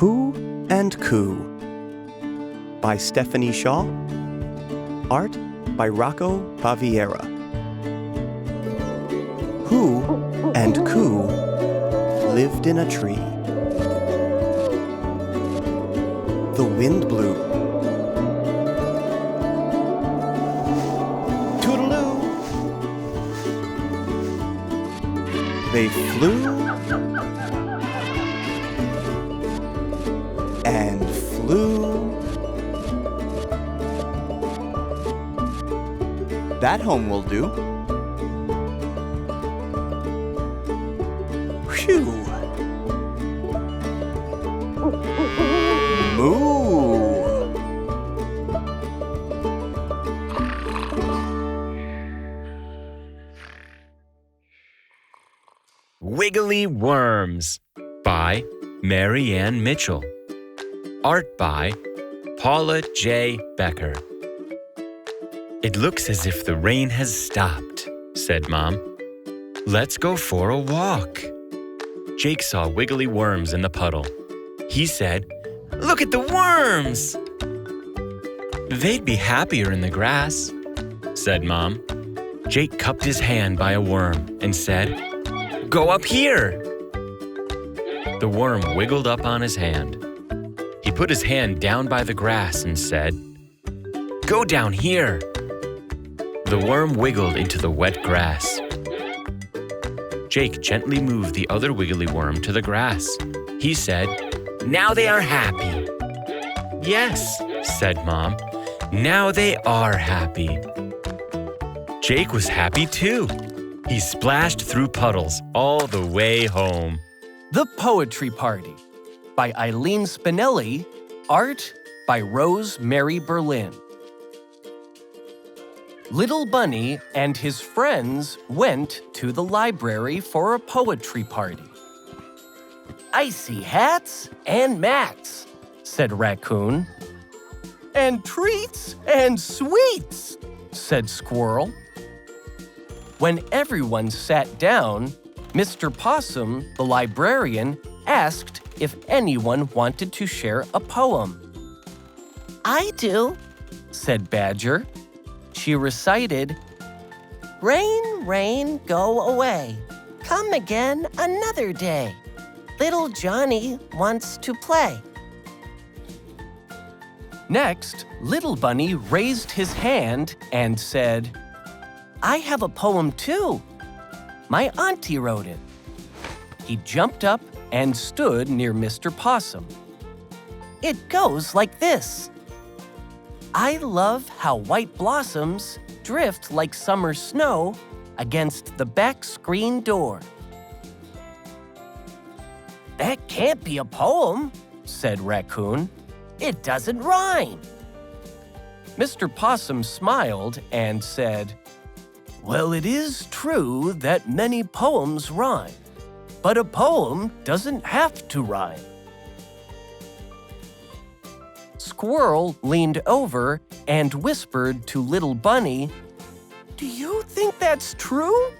Whoo and COO by Stephanie Shaw. Art by Rocco Paviera. Whoo and COO lived in a tree. The wind blew. Toodaloo! They flew and flew. That home will do. Phew! Moo! Wiggly Worms by Mary Ann Mitchell. Art by Paula J. Becker. It looks as if the rain has stopped, said Mom. Let's go for a walk. Jake saw wiggly worms in the puddle. He said, Look at the worms! They'd be happier in the grass, said Mom. Jake cupped his hand by a worm and said, Go up here! The worm wiggled up on his hand. He put his hand down by the grass and said, Go down here! The worm wiggled into the wet grass. Jake gently moved the other wiggly worm to the grass. He said, Now they are happy. Yes, said Mom. Now they are happy. Jake was happy too. He splashed through puddles all the way home. The Poetry Party by Eileen Spinelli. Art by Rose Mary Berlin. Little Bunny and his friends went to the library for a poetry party. I see hats and mats, said Raccoon. And treats and sweets, said Squirrel. When everyone sat down, Mr. Possum, the librarian, asked if anyone wanted to share a poem. I do, said Badger. She recited, Rain, rain, go away. Come again another day. Little Johnny wants to play. Next, Little Bunny raised his hand and said, I have a poem too. My auntie wrote it. He jumped up and stood near Mr. Possum. It goes like this. I love how white blossoms drift like summer snow against the back screen door. That can't be a poem, said Raccoon. It doesn't rhyme. Mr. Possum smiled and said, Well, it is true that many poems rhyme, but a poem doesn't have to rhyme. Squirrel leaned over and whispered to Little Bunny, Do you think that's true?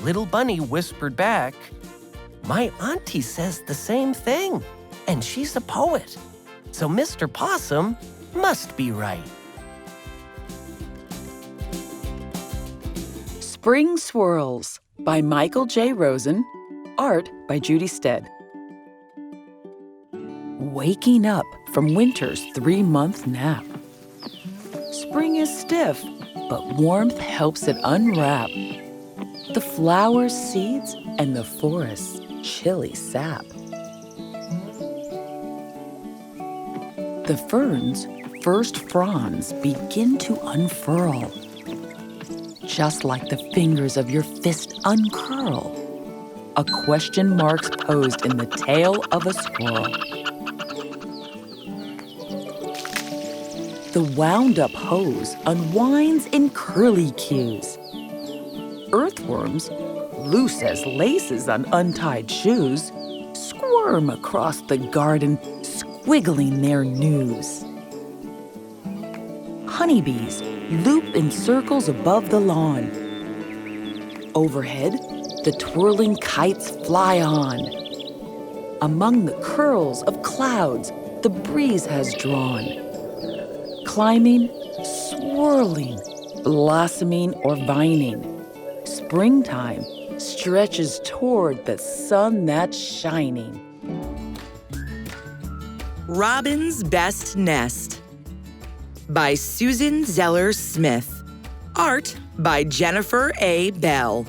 Little Bunny whispered back, My auntie says the same thing, and she's a poet, so Mr. Possum must be right. Spring Swirls by Michael J. Rosen. Art by Judy Stead. Waking up from winter's 3-month nap. Spring is stiff, but warmth helps it unwrap. The flowers' seeds and the forest's chilly sap. The fern's first fronds begin to unfurl. Just like the fingers of your fist uncurl. A question mark's posed in the tail of a squirrel. The wound-up hose unwinds in curly cues. Earthworms, loose as laces on untied shoes, squirm across the garden, squiggling their news. Honeybees loop in circles above the lawn. Overhead, the twirling kites fly on. Among the curls of clouds the breeze has drawn. Climbing, swirling, blossoming or vining, springtime stretches toward the sun that's shining. Robin's Best Nest by Susan Zeller Smith. Art by Jennifer A. Bell.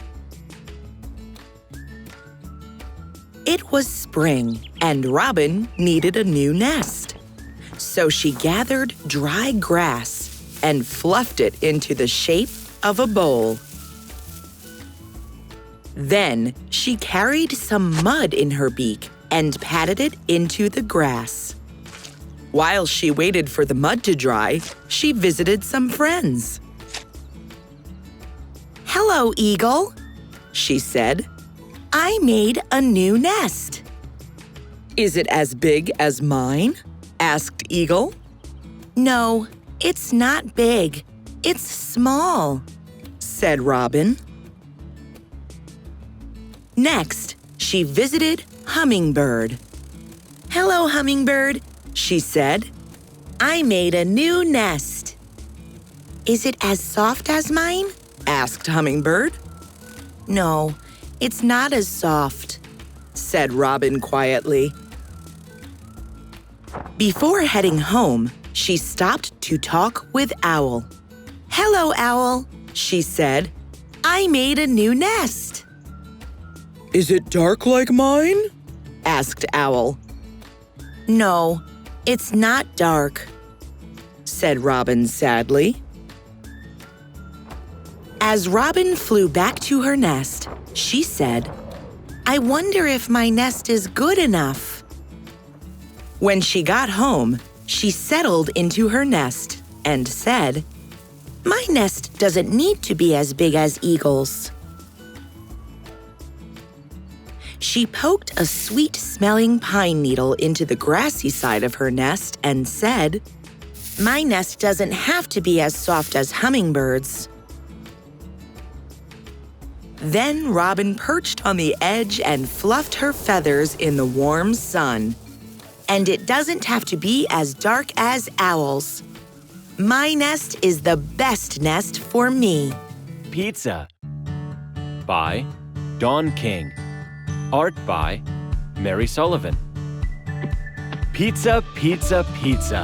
It was spring, and Robin needed a new nest. So she gathered dry grass and fluffed it into the shape of a bowl. Then she carried some mud in her beak and patted it into the grass. While she waited for the mud to dry, she visited some friends. "Hello, Eagle," she said. "I made a new nest." "Is it as big as mine?" asked Eagle. "No, it's not big. It's small," said Robin. Next, she visited Hummingbird. "Hello, Hummingbird," she said. "I made a new nest." "Is it as soft as mine?" asked Hummingbird. "No, it's not as soft," said Robin quietly. Before heading home, she stopped to talk with Owl. "Hello, Owl," she said. "I made a new nest." "Is it dark like mine?" asked Owl. "No, it's not dark," said Robin sadly. As Robin flew back to her nest, she said, "I wonder if my nest is good enough." When she got home, she settled into her nest and said, "My nest doesn't need to be as big as Eagle's." She poked a sweet-smelling pine needle into the grassy side of her nest and said, "My nest doesn't have to be as soft as Hummingbird's." Then Robin perched on the edge and fluffed her feathers in the warm sun. "And it doesn't have to be as dark as Owl's. My nest is the best nest for me." Pizza by Don King. Art by Mary Sullivan. Pizza, pizza, pizza.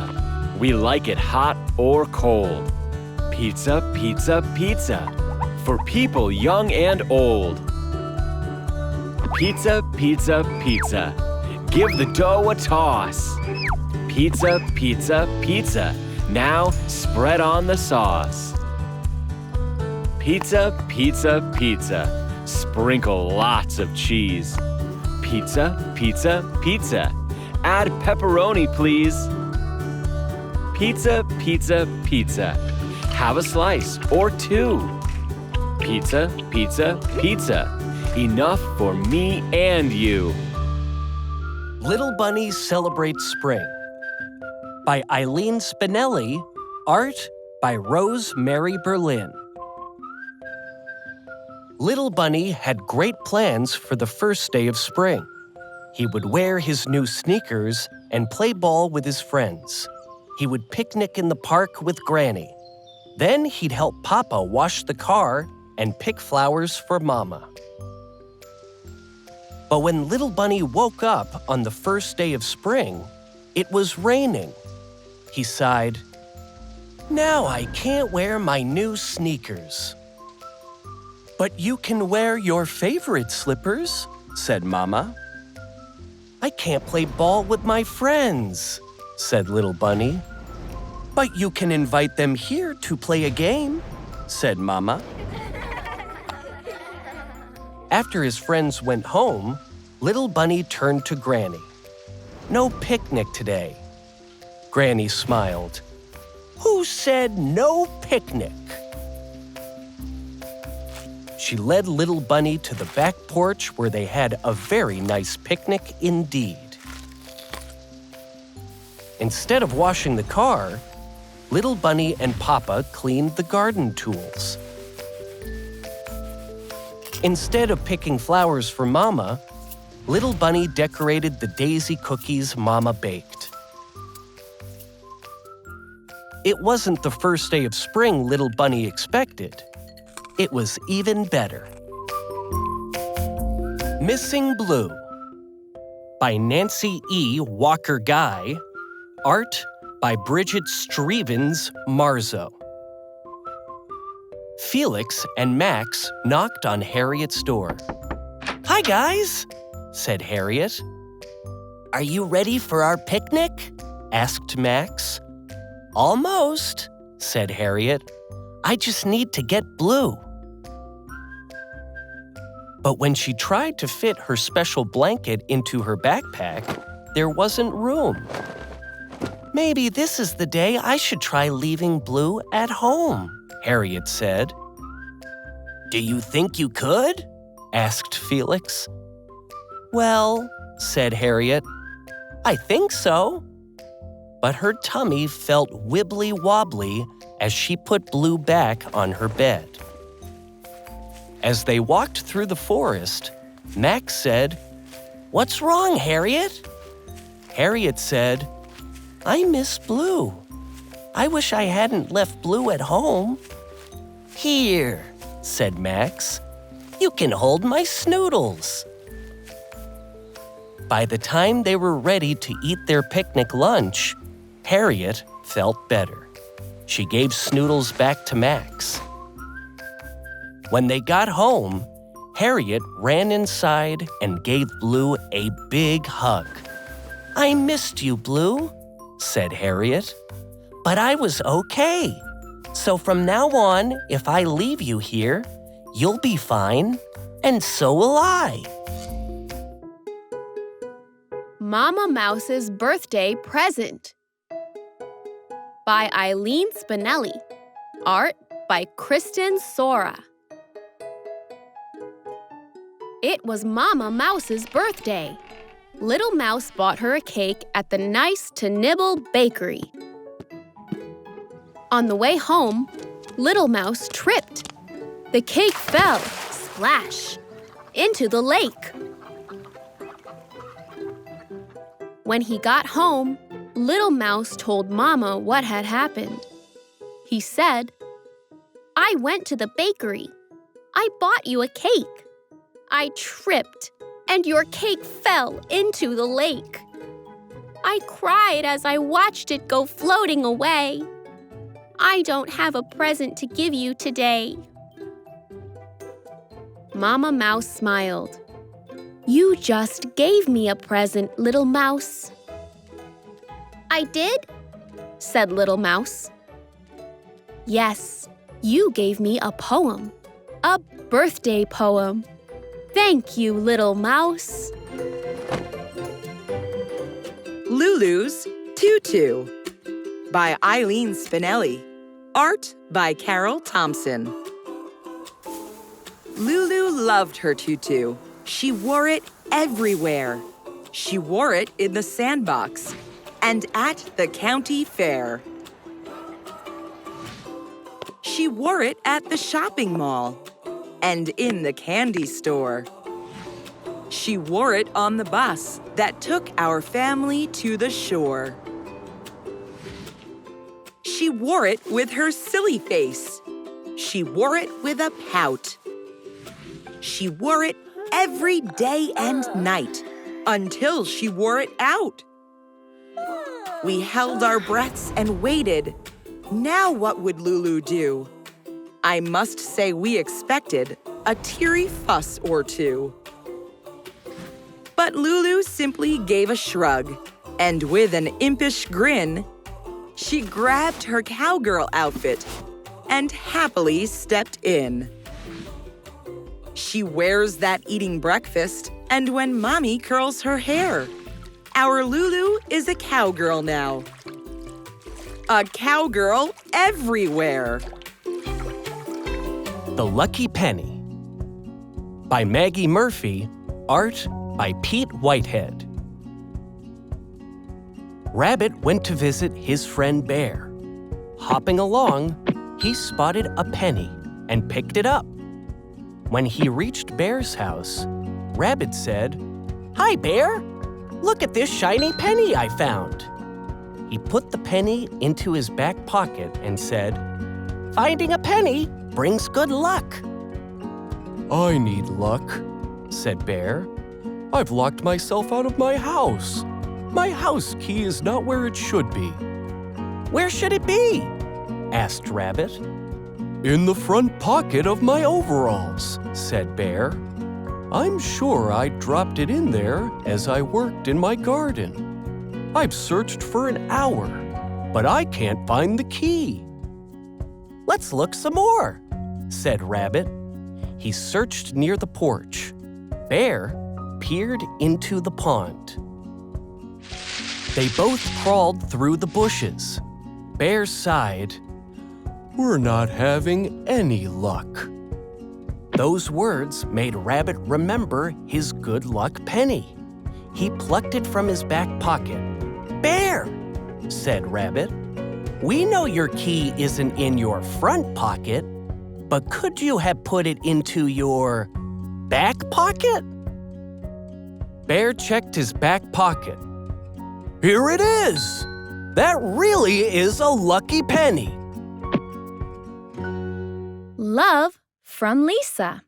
We like it hot or cold. Pizza, pizza, pizza. For people young and old. Pizza, pizza, pizza. Give the dough a toss. Pizza, pizza, pizza. Now spread on the sauce. Pizza, pizza, pizza. Sprinkle lots of cheese. Pizza, pizza, pizza. Add pepperoni, please. Pizza, pizza, pizza. Have a slice or two. Pizza, pizza, pizza. Enough for me and you. Little Bunnies Celebrate Spring by Eileen Spinelli, art by Rose Mary Berlin. Little Bunny had great plans for the first day of spring. He would wear his new sneakers and play ball with his friends. He would picnic in the park with Granny. Then he'd help Papa wash the car and pick flowers for Mama. But when Little Bunny woke up on the first day of spring, it was raining. He sighed, "Now I can't wear my new sneakers." "But you can wear your favorite slippers," said Mama. "I can't play ball with my friends," said Little Bunny. "But you can invite them here to play a game," said Mama. After his friends went home, Little Bunny turned to Granny. "No picnic today." Granny smiled. "Who said no picnic?" She led Little Bunny to the back porch where they had a very nice picnic indeed. Instead of washing the car, Little Bunny and Papa cleaned the garden tools. Instead of picking flowers for Mama, Little Bunny decorated the daisy cookies Mama baked. It wasn't the first day of spring Little Bunny expected. It was even better. Missing Blue by Nancy E. Walker Guy. Art by Bridget Strevens Marzo. Felix and Max knocked on Harriet's door. "Hi, guys," said Harriet. "Are you ready for our picnic?" asked Max. "Almost," said Harriet. "I just need to get Blue." But when she tried to fit her special blanket into her backpack, there wasn't room. "Maybe this is the day I should try leaving Blue at home," Harriet said. "Do you think you could?" asked Felix. "Well," said Harriet, "I think so." But her tummy felt wibbly-wobbly as she put Blue back on her bed. As they walked through the forest, Max said, "What's wrong, Harriet?" Harriet said, "I miss Blue. I wish I hadn't left Blue at home." "Here," said Max. "You can hold my snoodles." By the time they were ready to eat their picnic lunch, Harriet felt better. She gave Snoodles back to Max. When they got home, Harriet ran inside and gave Blue a big hug. "I missed you, Blue," said Harriet. "But I was okay. So from now on, if I leave you here, you'll be fine, and so will I." Mama Mouse's Birthday Present by Eileen Spinelli. Art by Kristen Sora. It was Mama Mouse's birthday. Little Mouse bought her a cake at the Nice to Nibble bakery. On the way home, Little Mouse tripped. The cake fell, splash, into the lake. When he got home, Little Mouse told Mama what had happened. He said, "I went to the bakery. I bought you a cake. I tripped, and your cake fell into the lake. I cried as I watched it go floating away. I don't have a present to give you today." Mama Mouse smiled. "You just gave me a present, Little Mouse." "I did?" said Little Mouse. "Yes, you gave me a poem, a birthday poem. Thank you, Little Mouse." Lulus Tutu by Eileen Spinelli. Art by Carol Thompson. Lulu loved her tutu. She wore it everywhere. She wore it in the sandbox and at the county fair. She wore it at the shopping mall and in the candy store. She wore it on the bus that took our family to the shore. She wore it with her silly face. She wore it with a pout. She wore it every day and night until she wore it out. We held our breaths and waited. Now what would Lulu do? I must say we expected a teary fuss or two. But Lulu simply gave a shrug, and with an impish grin, she grabbed her cowgirl outfit and happily stepped in. She wears that eating breakfast and when Mommy curls her hair. Our Lulu is a cowgirl now. A cowgirl everywhere. The Lucky Penny by Maggie Murphy. Art by Pete Whitehead. Rabbit went to visit his friend Bear. Hopping along, he spotted a penny and picked it up. When he reached Bear's house, Rabbit said, "Hi, Bear. Look at this shiny penny I found." He put the penny into his back pocket and said, "Finding a penny brings good luck." "I need luck," said Bear. "I've locked myself out of my house. My house key is not where it should be." "Where should it be?" asked Rabbit. "In the front pocket of my overalls," said Bear. "I'm sure I dropped it in there as I worked in my garden. I've searched for an hour, but I can't find the key." "Let's look some more," said Rabbit. He searched near the porch. Bear peered into the pond. They both crawled through the bushes. Bear sighed. "We're not having any luck." Those words made Rabbit remember his good luck penny. He plucked it from his back pocket. "Bear," said Rabbit, "we know your key isn't in your front pocket, but could you have put it into your back pocket?" Bear checked his back pocket. "Here it is! That really is a lucky penny." Love from Lisa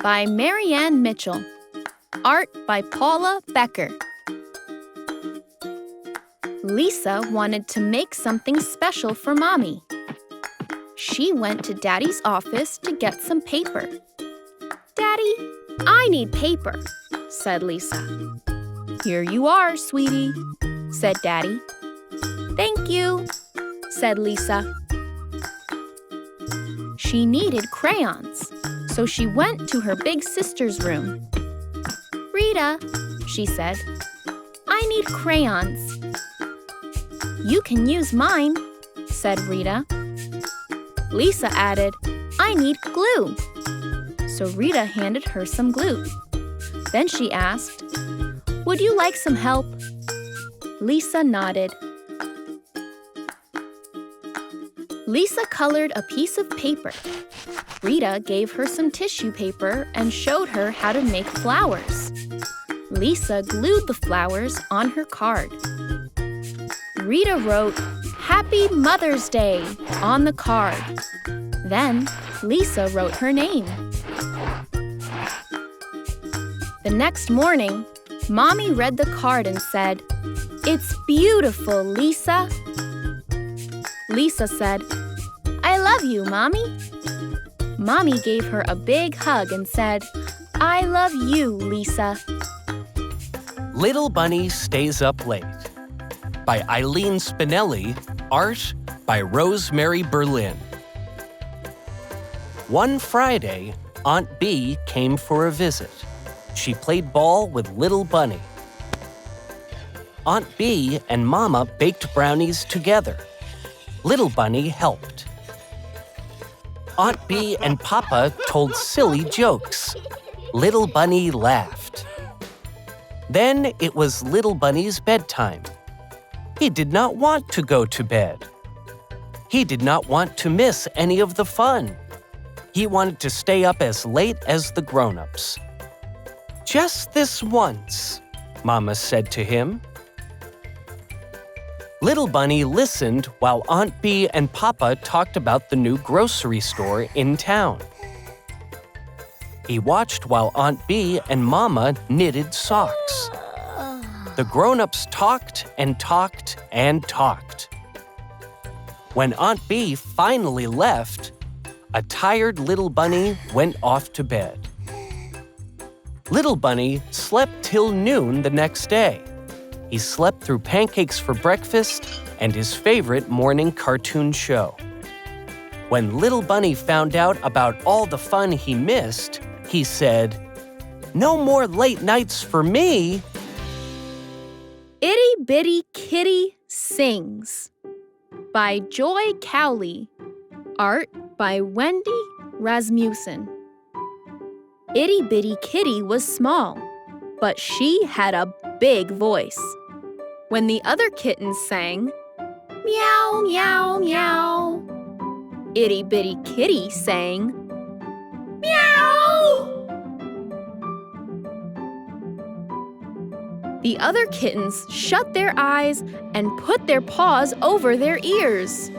by Marianne Mitchell. Art by Paula Becker. Lisa wanted to make something special for Mommy. She went to Daddy's office to get some paper. "Daddy, I need paper," said Lisa. "Here you are, sweetie," said Daddy. "Thank you," said Lisa. She needed crayons, so she went to her big sister's room. "Rita," she said, "I need crayons." "You can use mine," said Rita. Lisa added, "I need glue." So Rita handed her some glue. Then she asked, "Would you like some help?" Lisa nodded. Lisa colored a piece of paper. Rita gave her some tissue paper and showed her how to make flowers. Lisa glued the flowers on her card. Rita wrote, "Happy Mother's Day" on the card. Then Lisa wrote her name. The next morning, Mommy read the card and said, "It's beautiful, Lisa." Lisa said, "I love you, Mommy." Mommy gave her a big hug and said, "I love you, Lisa." Little Bunny Stays Up Late by Eileen Spinelli, art by Rosemary Berlin. One Friday, Aunt Bee came for a visit. She played ball with Little Bunny. Aunt Bee and Mama baked brownies together. Little Bunny helped. Aunt Bee and Papa told silly jokes. Little Bunny laughed. Then it was Little Bunny's bedtime. He did not want to go to bed. He did not want to miss any of the fun. He wanted to stay up as late as the grown-ups. "Just this once," Mama said to him. Little Bunny listened while Aunt Bee and Papa talked about the new grocery store in town. He watched while Aunt Bee and Mama knitted socks. The grown-ups talked and talked and talked. When Aunt Bee finally left, a tired Little Bunny went off to bed. Little Bunny slept till noon the next day. He slept through pancakes for breakfast and his favorite morning cartoon show. When Little Bunny found out about all the fun he missed, he said, "No more late nights for me." Itty Bitty Kitty Sings by Joy Cowley. Art by Wendy Rasmussen. Itty Bitty Kitty was small, but she had a big voice. When the other kittens sang, "Meow, meow, meow," Itty Bitty Kitty sang, "Meow." The other kittens shut their eyes and put their paws over their ears.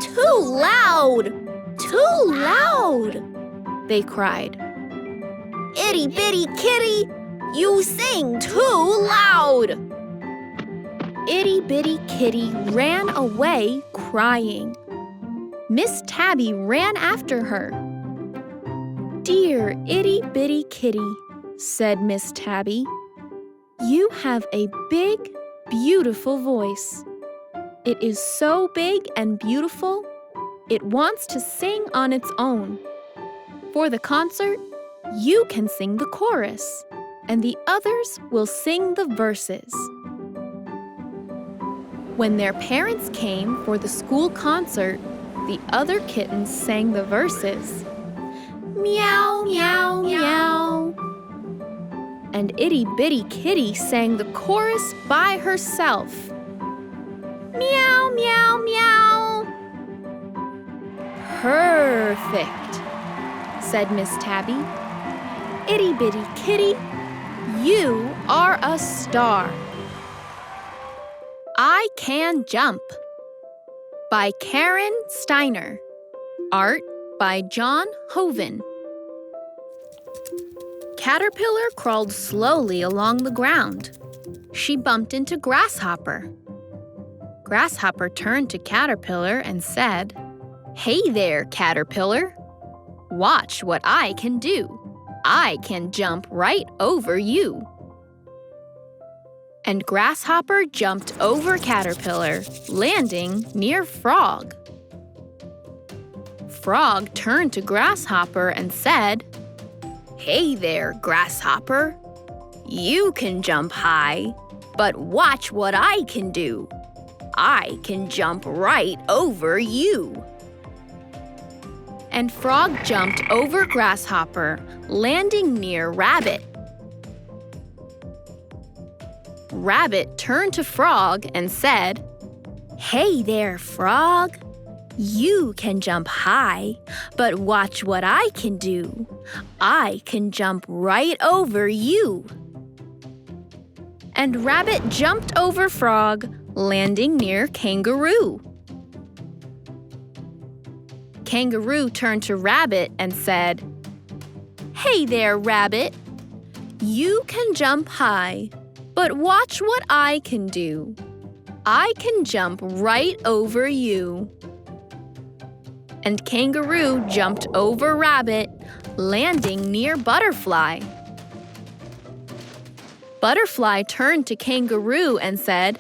Too loud! Too loud! They cried. Itty bitty kitty, you sing too loud! Itty bitty kitty ran away crying. Miss Tabby ran after her. Dear itty bitty kitty, said Miss Tabby, you have a big, beautiful voice. It is so big and beautiful, it wants to sing on its own. For the concert, you can sing the chorus, and the others will sing the verses. When their parents came for the school concert, the other kittens sang the verses. Meow, meow, meow. And Itty Bitty Kitty sang the chorus by herself. Meow, meow, meow. Perfect, said Miss Tabby. Itty Bitty Kitty, you are a star. I Can Jump by Karen Steiner. Art by John Hoven. Caterpillar crawled slowly along the ground. She bumped into Grasshopper. Grasshopper turned to Caterpillar and said, Hey there, Caterpillar. Watch what I can do. I can jump right over you. And Grasshopper jumped over Caterpillar, landing near Frog. Frog turned to Grasshopper and said, Hey there, Grasshopper. You can jump high, but watch what I can do. I can jump right over you. And Frog jumped over Grasshopper, landing near Rabbit. Rabbit turned to Frog and said, Hey there, Frog. You can jump high, but watch what I can do. I can jump right over you. And Rabbit jumped over Frog, landing near Kangaroo. Kangaroo turned to Rabbit and said, Hey there, Rabbit. You can jump high, but watch what I can do. I can jump right over you. And Kangaroo jumped over Rabbit, landing near Butterfly. Butterfly turned to Kangaroo and said,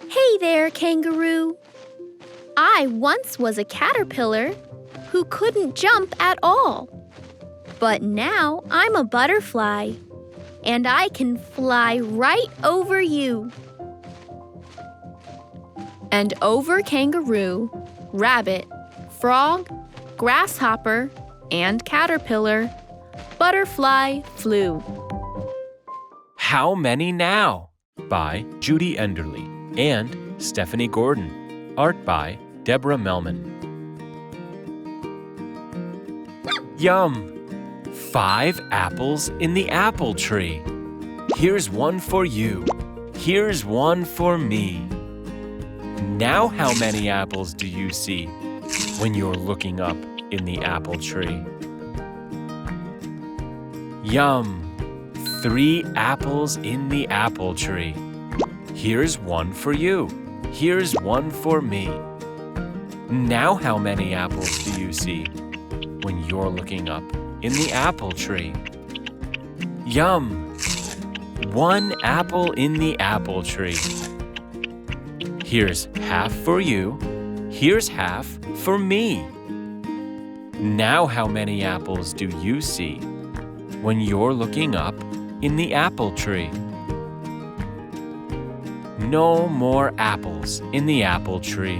Hey there, Kangaroo. I once was a caterpillar who couldn't jump at all. But now I'm a butterfly, and I can fly right over you. And over Kangaroo, Rabbit, Frog, Grasshopper, and Caterpillar, Butterfly flew. How Many Now? By Judy Enderly and Stephanie Gordon. Art by Deborah Melman. Yum! 5 apples in the apple tree. Here's one for you. Here's one for me. Now how many apples do you see when you're looking up in the apple tree? Yum! 3 apples in the apple tree. Here's one for you. Here's one for me. Now how many apples do you see when you're looking up in the apple tree? Yum! 1 apple in the apple tree. Here's half for you. Here's half for me. Now how many apples do you see when you're looking up in the apple tree? No more apples in the apple tree.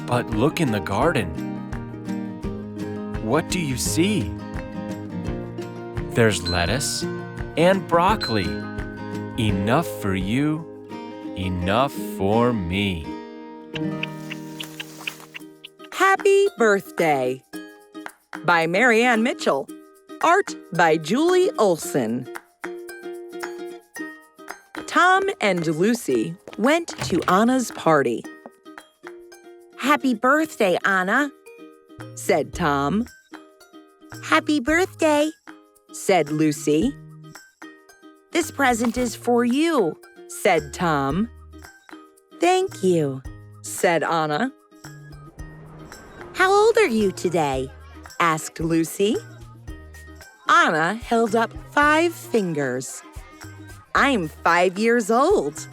But look in the garden. What do you see? There's lettuce and broccoli. Enough for you, enough for me. Happy Birthday by Marianne Mitchell. Art by Julie Olson. Tom and Lucy went to Anna's party. "Happy birthday, Anna," said Tom. "Happy birthday," said Lucy. "This present is for you," said Tom. "Thank you," said Anna. "How old are you today?" asked Lucy. Anna held up 5 fingers. "I'm 5 years old."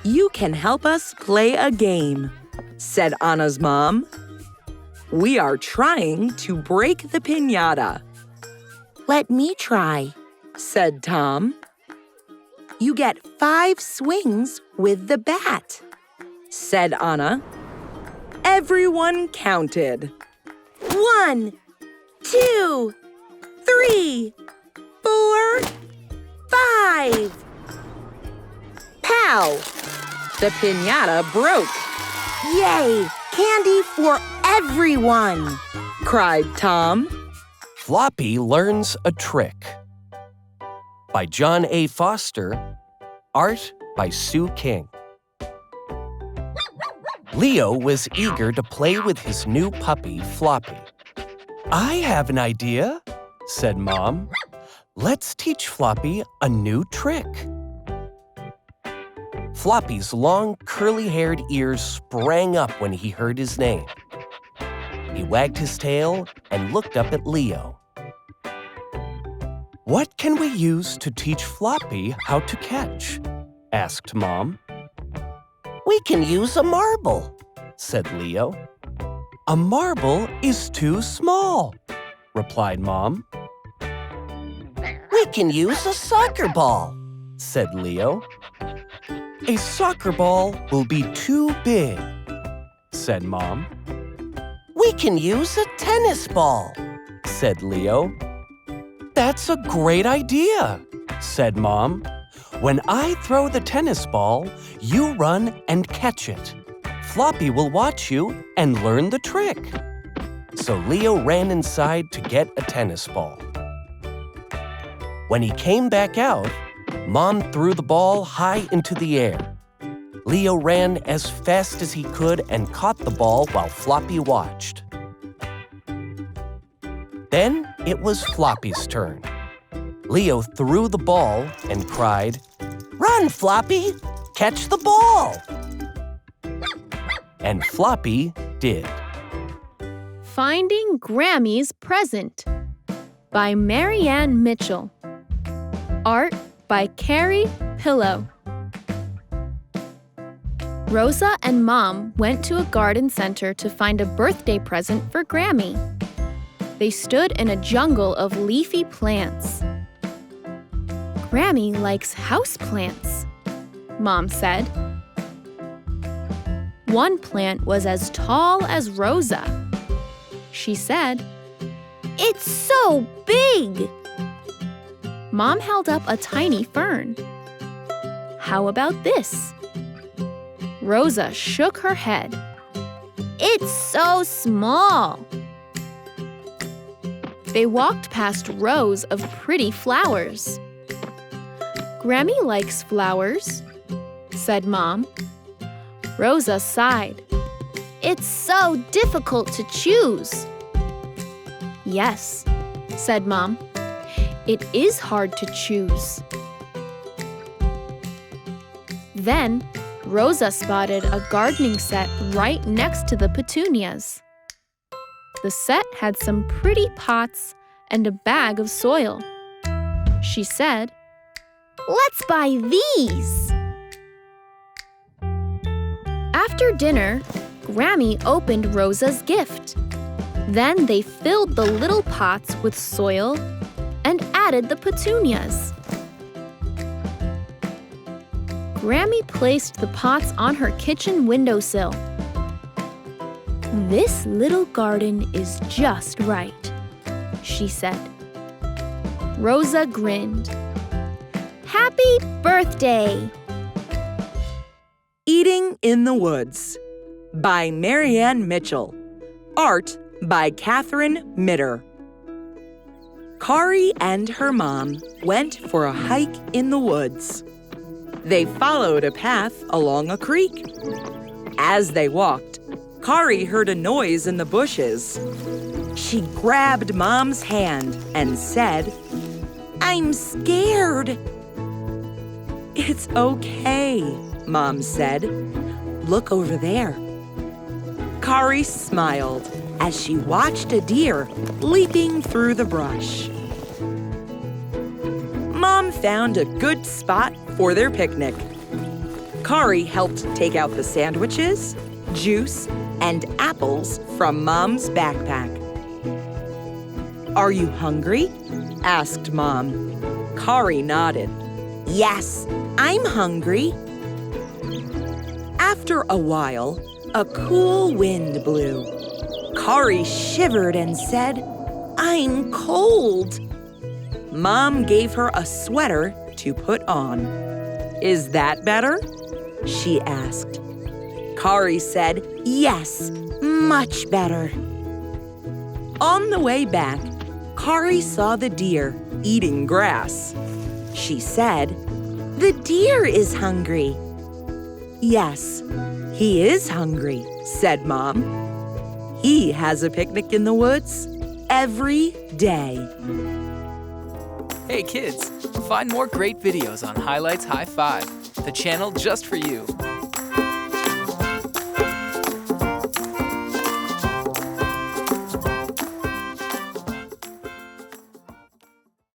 "You can help us play a game," said Anna's mom. "We are trying to break the piñata." "Let me try," said Tom. "You get 5 swings with the bat," said Anna. Everyone counted. 1, 2, 3, 4, 5. Pow! The piñata broke. "Yay! Candy for everyone!" cried Tom. Floppy Learns a Trick by John A. Foster, art by Sue King. Leo was eager to play with his new puppy, Floppy. "I have an idea," said Mom. "Let's teach Floppy a new trick." Floppy's long, curly-haired ears sprang up when he heard his name. He wagged his tail and looked up at Leo. "What can we use to teach Floppy how to catch?" asked Mom. "We can use a marble," said Leo. "A marble is too small," replied Mom. "We can use a soccer ball," said Leo. "A soccer ball will be too big," said Mom. "We can use a tennis ball," said Leo. "That's a great idea," said Mom. "When I throw the tennis ball, you run and catch it. Floppy will watch you and learn the trick." So Leo ran inside to get a tennis ball. When he came back out, Mom threw the ball high into the air. Leo ran as fast as he could and caught the ball while Floppy watched. Then it was Floppy's turn. Leo threw the ball and cried, "Run, Floppy! Catch the ball!" And Floppy did. Finding Grammy's Present by Marianne Mitchell. Art by Carrie Pillow. Rosa and Mom went to a garden center to find a birthday present for Grammy. They stood in a jungle of leafy plants. "Grammy likes houseplants," Mom said. One plant was as tall as Rosa. She said, "It's so big!" Mom held up a tiny fern. "How about this?" Rosa shook her head. "It's so small." They walked past rows of pretty flowers. "Grammy likes flowers," said Mom. Rosa sighed. "It's so difficult to choose." "Yes," said Mom. "It is hard to choose." Then, Rosa spotted a gardening set right next to the petunias. The set had some pretty pots and a bag of soil. She said, "Let's buy these." After dinner, Grammy opened Rosa's gift. Then they filled the little pots with soil and added the petunias. Grammy placed the pots on her kitchen windowsill. "This little garden is just right," she said. Rosa grinned. "Happy birthday!" Eating in the Woods by Marianne Mitchell. Art by Catherine Mitter. Kari and her mom went for a hike in the woods. They followed a path along a creek. As they walked, Kari heard a noise in the bushes. She grabbed Mom's hand and said, "I'm scared." "It's okay," Mom said. "Look over there." Kari smiled as she watched a deer leaping through the brush. Mom found a good spot for their picnic. Kari helped take out the sandwiches, juice, and apples from Mom's backpack. "Are you hungry?" asked Mom. Kari nodded. "Yes, I'm hungry." After a while, a cool wind blew. Kari shivered and said, "I'm cold." Mom gave her a sweater to put on. "Is that better?" she asked. Kari said, "Yes, much better." On the way back, Kari saw the deer eating grass. She said, "The deer is hungry." "Yes, he is hungry," said Mom. "He has a picnic in the woods every day." Hey kids, find more great videos on Highlights High Five, the channel just for you.